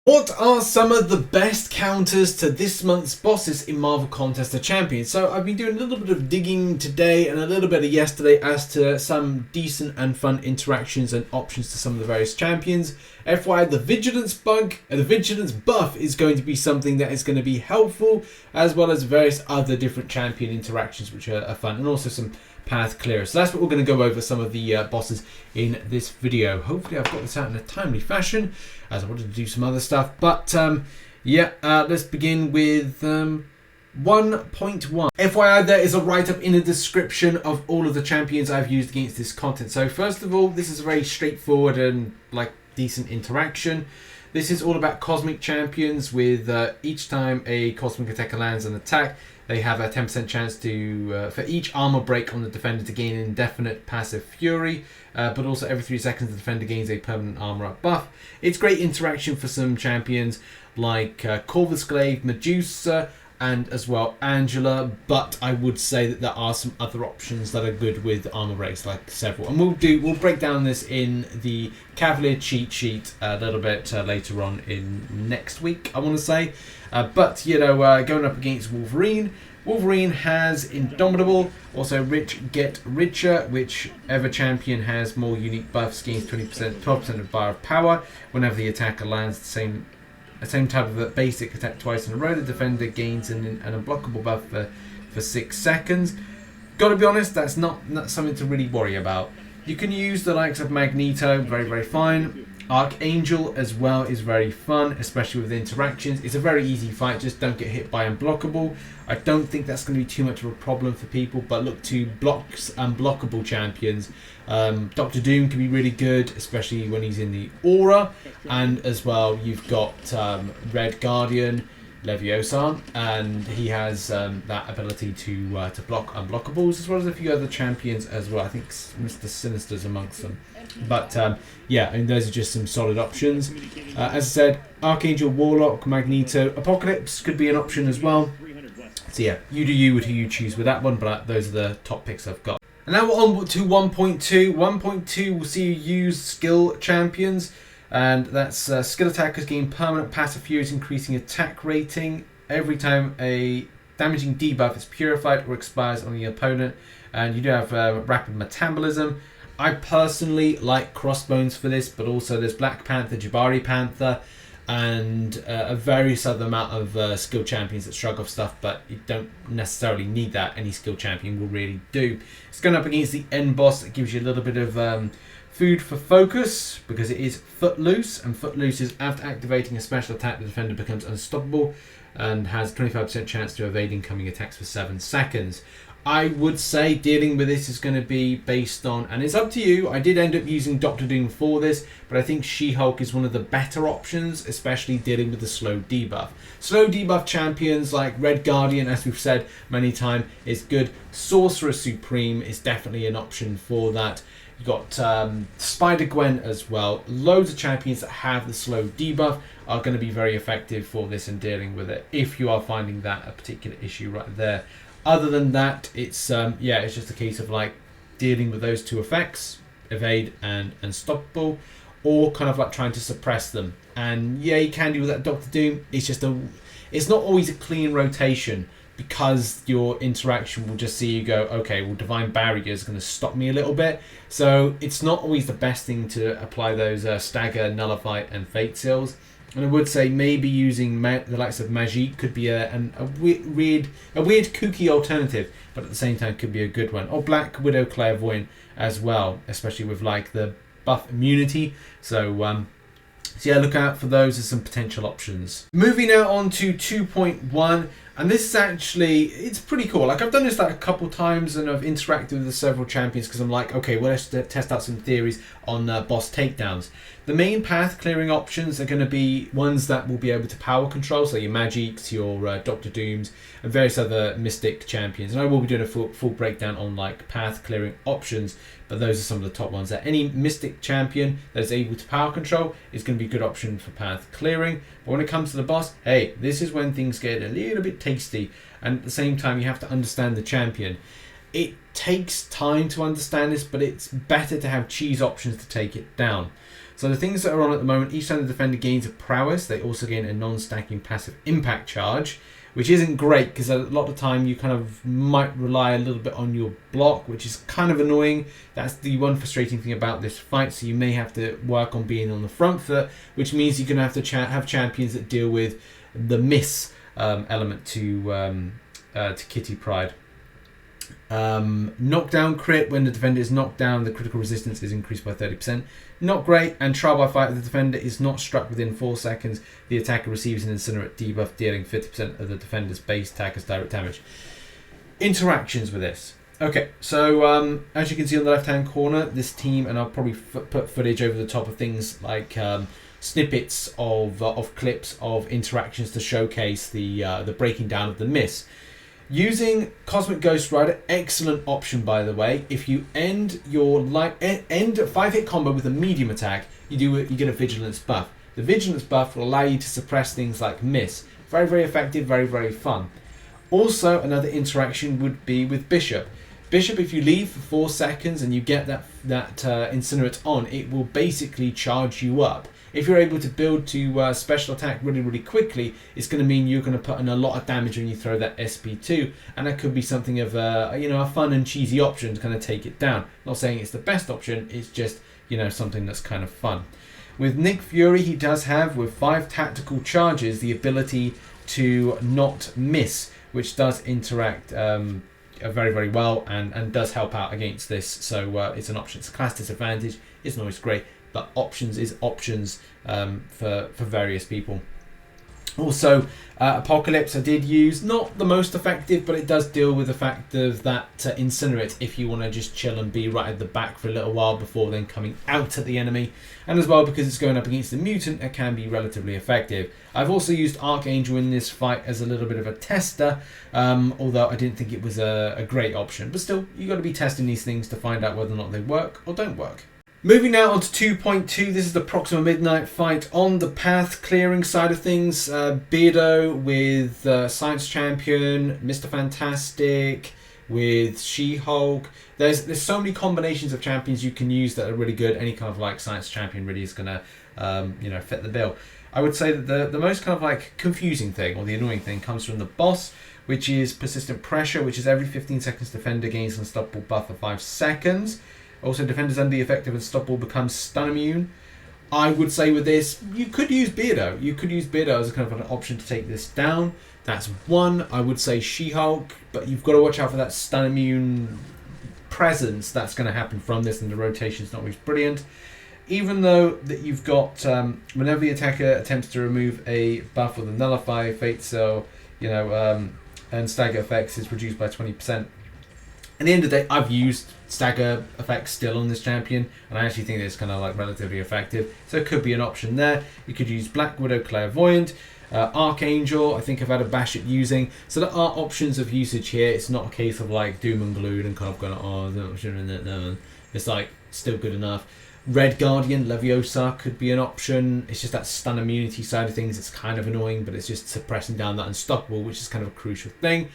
What are some of the best counters to this month's bosses in Marvel Contest of Champions? So I've been doing a little bit of digging today and a little bit of yesterday as to some decent and fun interactions and options to some of the various champions. FYI, the Vigilance bug and the Vigilance buff is going to be something that is going to be helpful, as well as various other different champion interactions which are fun, and also some path clear. So that's what we're going to go over, some of the bosses in this video. Hopefully I've got this out in a timely fashion, as I wanted to do some other stuff. But let's begin with 1.1. FYI, there is a write-up in the description of all of the champions I've used against this content. So first of all, this is a very straightforward and decent interaction. This is all about cosmic champions with each time a cosmic attacker lands an attack, they have a 10% chance to for each armor break on the defender to gain indefinite passive fury, but also every 3 seconds the defender gains a permanent armor up buff. It's great interaction for some champions like Corvus, Medusa, and as well Angela, but I would say that there are some other options that are good with armor breaks, like several, and we'll break down this in the Cavalier cheat sheet a little bit later on in next week, I want to say. But going up against Wolverine has Indomitable, also Rich Get Richer, whichever champion has more unique buffs gains 12% of bar of power whenever the attacker lands the same type of a basic attack twice in a row. The defender gains an unblockable buff for 6 seconds. Gotta be honest, that's not something to really worry about. You can use the likes of Magento, very fine. Archangel as well is very fun, especially with interactions. It's a very easy fight, just don't get hit by unblockable. I don't think that's going to be too much of a problem for people, but look to blocks unblockable champions. Dr. Doom can be really good, especially when he's in the aura, and as well you've got Red Guardian, Leviosa, and he has that ability to block unblockables, as well as a few other champions as well. I think Mr. Sinister's amongst them. But those are just some solid options. As I said, Archangel, Warlock, Magento, Apocalypse could be an option as well. So yeah, you do you with who you choose with that one, but those are the top picks I've got. And now we're on to 1.2. 1.2 will see you use skill champions. And that's skill attackers gain permanent passive furies, increasing attack rating every time a damaging debuff is purified or expires on the opponent. And you do have rapid metabolism. I personally like crossbones for this, but also there's Black Panther, Jabari Panther, and a various other amount of skill champions that shrug off stuff, but you don't necessarily need that. Any skill champion will really do. It's going up against the end boss. It gives you a little bit of food for focus, because it is Footloose, and Footloose is after activating a special attack, the defender becomes unstoppable and has 25% chance to evade incoming attacks for 7 seconds. I would say dealing with this is going to be based on, and it's up to you, I did end up using Dr. Doom for this, but I think She-Hulk is one of the better options, especially dealing with the slow debuff. Slow debuff champions like Red Guardian, as we've said many times, is good. Sorcerer Supreme is definitely an option for that. You've got Spider-Gwen as well. Loads of champions that have the slow debuff are going to be very effective for this and dealing with it, if you are finding that a particular issue right there. Other than that, it's it's just a case of dealing with those two effects, evade and unstoppable, or kind of trying to suppress them. And yeah, you can do with that Dr. Doom. It's just it's not always a clean rotation, because your interaction will just see you go, okay, well, Divine Barrier is going to stop me a little bit. So it's not always the best thing to apply those Stagger, Nullify, and Fate Seals. And I would say maybe using the likes of Magik could be a weird, kooky alternative, but at the same time could be a good one. Or Black Widow Clairvoyant as well, especially with the buff immunity. So yeah, look out for those as some potential options. Moving now on to 2.1. And this is actually, it's pretty cool. I've done this a couple times, and I've interacted with the several champions, because I'm okay, well, let's test out some theories on boss takedowns. The main path clearing options are going to be ones that will be able to power control, so your Magiks, your Dr. Dooms, and various other Mystic champions. And I will be doing a full breakdown on path clearing options, but those are some of the top ones. That any Mystic champion that is able to power control is going to be a good option for path clearing. But when it comes to the boss, hey, this is when things get a little bit tasty, and at the same time you have to understand the champion. It takes time to understand this, but it's better to have cheese options to take it down. So the things that are on at the moment, each time the defender gains a prowess, they also gain a non-stacking passive impact charge, which isn't great because a lot of the time you kind of might rely a little bit on your block, which is kind of annoying. That's the one frustrating thing about this fight. So you may have to work on being on the front foot, which means you're going to have to have champions that deal with the miss element to Kitty Pryde. Knockdown crit, when the defender is knocked down, the critical resistance is increased by 30%. Not great. And trial by fight, if the defender is not struck within 4 seconds, the attacker receives an Incinerate debuff, dealing 50% of the defender's base attack as direct damage. Interactions with this. Okay, so as you can see on the left-hand corner, this team, and I'll probably put footage over the top of things like snippets of clips of interactions to showcase the breaking down of the miss. Using Cosmic Ghost Rider, excellent option by the way. If you end your end a 5-hit combo with a medium attack, you get a Vigilance buff. The Vigilance buff will allow you to suppress things like miss. Very, very effective, very, very fun. Also, another interaction would be with Bishop. Bishop, if you leave for 4 seconds and you get that Incinerate on, it will basically charge you up. If you're able to build to special attack really, really quickly, it's going to mean you're going to put in a lot of damage when you throw that SP2, and that could be something of a fun and cheesy option to kind of take it down. Not saying it's the best option, it's just something that's kind of fun. With Nick Fury, he does have, with 5 tactical charges, the ability to not miss, which does interact very, very well and does help out against this. So it's an option. It's a class disadvantage. It's not always great, but options is options for various people. Also, Apocalypse I did use, not the most effective, but it does deal with the fact of that Incinerate if you want to just chill and be right at the back for a little while before then coming out at the enemy. And as well, because it's going up against the mutant, it can be relatively effective. I've also used Archangel in this fight as a little bit of a tester, although I didn't think it was a great option. But still, you've got to be testing these things to find out whether or not they work or don't work. Moving now on to 2.2, this is the Proxima Midnight fight. On the path clearing side of things, Beardo with Science Champion, Mr. Fantastic, with She-Hulk. There's so many combinations of champions you can use that are really good. Any kind of like Science Champion really is going to fit the bill. I would say that the most kind of like confusing thing, or the annoying thing, comes from the boss, which is Persistent Pressure, which is every 15 seconds defender gains an unstoppable buff for 5 seconds. Also, defenders under the effect of Unstoppable becomes stun immune. I would say with this, you could use Beardo. You could use Beardo as a kind of an option to take this down. That's one. I would say She-Hulk, but you've got to watch out for that stun immune presence that's going to happen from this, and the rotation is not always brilliant. Even though that you've got, whenever the attacker attempts to remove a buff or the nullify fate cell, and stagger effects is reduced by 20%. At the end of the day, I've used stagger effects still on this champion, and I actually think it's kind of like relatively effective. So it could be an option there. You could use Black Widow Clairvoyant, Archangel. I think I've had a bash at using. So there are options of usage here. It's not a case of like doom and gloom and kind of going, oh, no. It's like still good enough. Red Guardian, Leviosa could be an option. It's just that stun immunity side of things. It's kind of annoying, but it's just suppressing down that Unstoppable, which is kind of a crucial thing.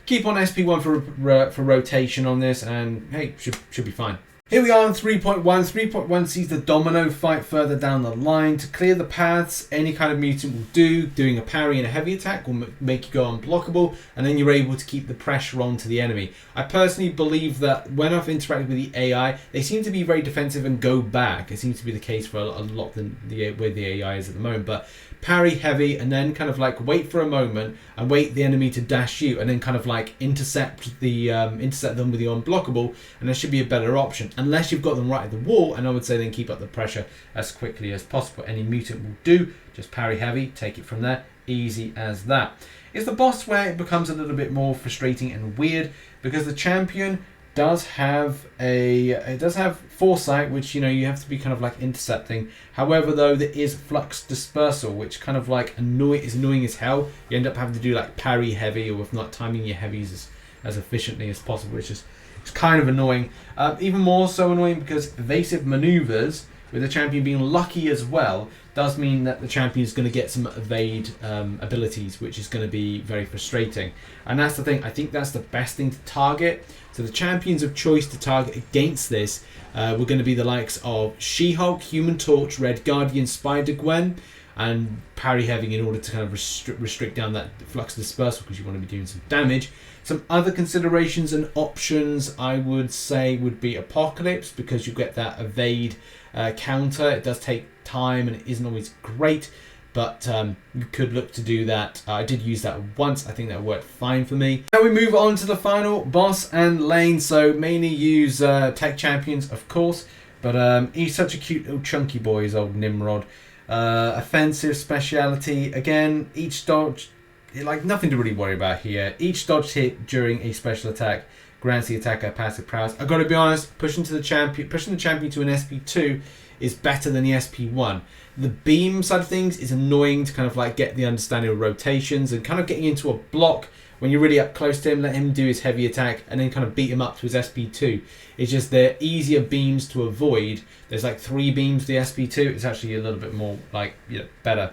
Keep on SP1 for rotation on this, and hey, should be fine. Here we are on 3.1. 3.1 sees the Domino Fight further down the line. To clear the paths, any kind of mutant will do. Doing a parry and a heavy attack will make you go unblockable, and then you're able to keep the pressure on to the enemy. I personally believe that when I've interacted with the AI, they seem to be very defensive and go back. It seems to be the case for a lot of where the AI is at the moment, but parry heavy and then kind of like wait for a moment and wait the enemy to dash you, and then kind of like intercept them with the unblockable, and there should be a better option unless you've got them right at the wall. And I would say then keep up the pressure as quickly as possible. Any mutant will do. Just parry heavy, take it from there. Easy as that. It's the boss where it becomes a little bit more frustrating and weird, because the champion does have foresight, which you have to be kind of like intercepting. However, though, there is flux dispersal, which kind of like is annoying as hell. You end up having to do like parry heavy, or if not, timing your heavies as efficiently as possible, which is kind of annoying. Even more so annoying because evasive maneuvers, with the champion being lucky as well, does mean that the champion is going to get some evade abilities, which is going to be very frustrating. And that's the thing. I think that's the best thing to target. So the champions of choice to target against this were going to be the likes of She-Hulk, Human Torch, Red Guardian, Spider-Gwen, and parry heavy in order to kind of restrict down that flux dispersal, because you want to be doing some damage. Some other considerations and options I would say would be Apocalypse, because you get that evade counter. It does take time and it isn't always great, but you could look to do that. I did use that once. I think that worked fine for me. Now we move on to the final boss and lane. So mainly use tech champions, of course, but he's such a cute little chunky boy, is old Nimrod. Offensive speciality, again, each dodge, like nothing to really worry about here. Each dodge hit during a special attack grants the attacker passive prowess. I've got to be honest, pushing the champion to an SP2 is better than the SP1. The beam side of things is annoying to kind of like get the understanding of rotations and kind of getting into a block when you're really up close to him. Let him do his heavy attack and then kind of beat him up to his SP2. It's just they're easier beams to avoid. There's like 3 beams to the SP2. It's actually a little bit more like, you know, better.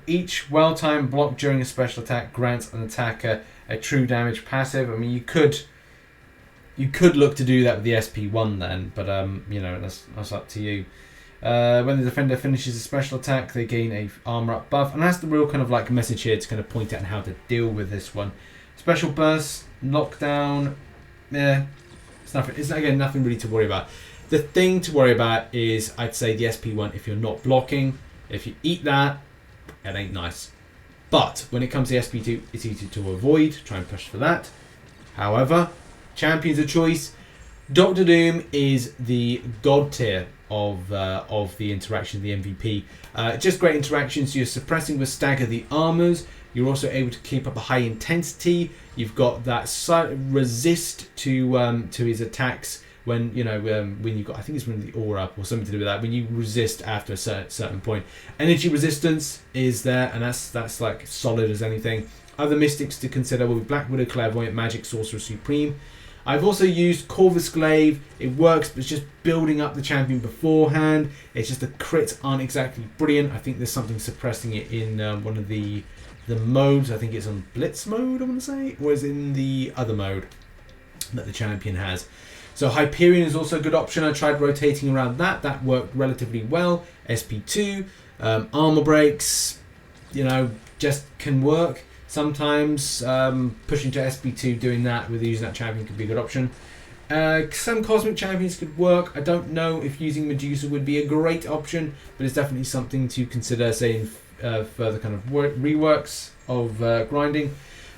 Each well-timed block during a special attack grants an attacker a true damage passive. I mean, you could look to do that with the SP1 then, but you know, that's up to you. When the defender finishes a special attack, they gain a armor up buff, and that's the real kind of like message here to kind of point out how to deal with this one. Special burst, knockdown, yeah, it's nothing. It's again nothing really to worry about. The thing to worry about is, I'd say, the SP1. If you're not blocking, if you eat that, it ain't nice. But when it comes to SP2, it's easy to avoid. Try and push for that. However, champions of choice, Doctor Doom is the god tier of the interaction, the MVP. Just great interactions. You're suppressing with stagger the armors. You're also able to keep up a high intensity. You've got that resist to his attacks when, you know, when you got, I think it's when the aura up or something to do with that, when you resist after a certain point. Energy resistance is there, and that's like solid as anything. Other mystics to consider will be Black Widow, Clairvoyant, Magic, Sorcerer Supreme. I've also used Corvus Glaive. It works, but it's just building up the champion beforehand. It's just the crits aren't exactly brilliant. I think there's something suppressing it in one of the modes. I think it's on Blitz mode, I want to say, or is it in the other mode that the champion has. So Hyperion is also a good option. I tried rotating around that. That worked relatively well. SP2, armor breaks, you know, just can work. Sometimes pushing to SP2, doing that with using that champion could be a good option. Some cosmic champions could work. I don't know if using Medusa would be a great option, but it's definitely something to consider, say, in further kind of reworks of grinding.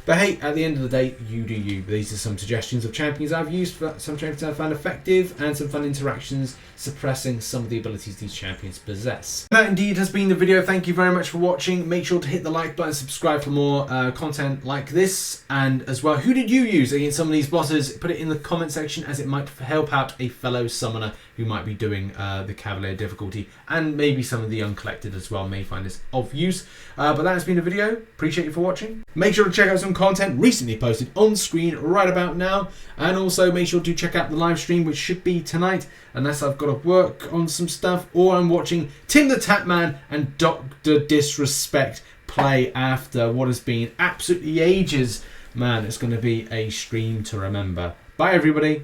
But hey, at the end of the day, you do you. These are some suggestions of champions I've used, some champions I've found effective, and some fun interactions suppressing some of the abilities these champions possess. That indeed has been the video. Thank you very much for watching. Make sure to hit the like button, subscribe for more content like this. And as well, who did you use against some of these bosses? Put it in the comment section, as it might help out a fellow summoner who might be doing the Cavalier difficulty, and maybe some of the uncollected as well may find this of use. But that has been the video. Appreciate you for watching. Make sure to check out some content recently posted on screen right about now, and also make sure to check out the live stream, which should be tonight, unless I've got to work on some stuff or I'm watching Tim the Tatman and Dr. Disrespect play after what has been absolutely ages. Man, it's going to be a stream to remember. Bye everybody.